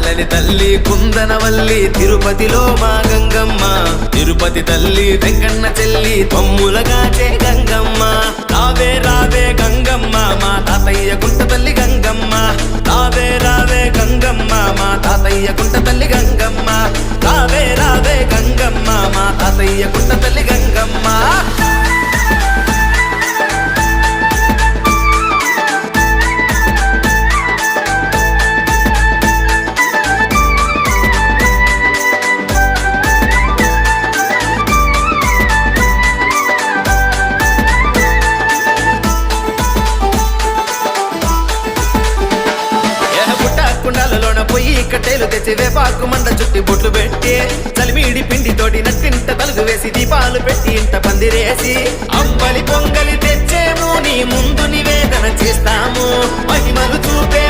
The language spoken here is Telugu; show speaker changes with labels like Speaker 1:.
Speaker 1: చల్లని తల్లి కుందనవల్లి తిరుపతిలో మా గంగమ్మ, తిరుపతి తల్లి వెంకన్న చెల్లి తమ్ములగాచే గంగమ్మ. రావే రావే గంగమ్మ మా తాతయ్య గుంట తల్లి గంగమ్మ, రావే రావే గంగమ్మ మా తాతయ్య గుంట తల్లి గంగమ్మ, రావే రావే గంగమ్మ మా తాతయ్య గుంట తల్లి గంగమ్మ. కుండాలలోన పొయ్యి కట్టెలు తెచ్చి వేపాకు మండ చుట్టి బొట్లు పెట్టి చలిమీడి పిండి తోటి నట్టింట తలుగు వేసి దీపాలు పెట్టి ఇంట పందిరేసి అంబలి పొంగలి తెచ్చేము నీ ముందు నివేదన చేస్తాము, మహిమలు చూపే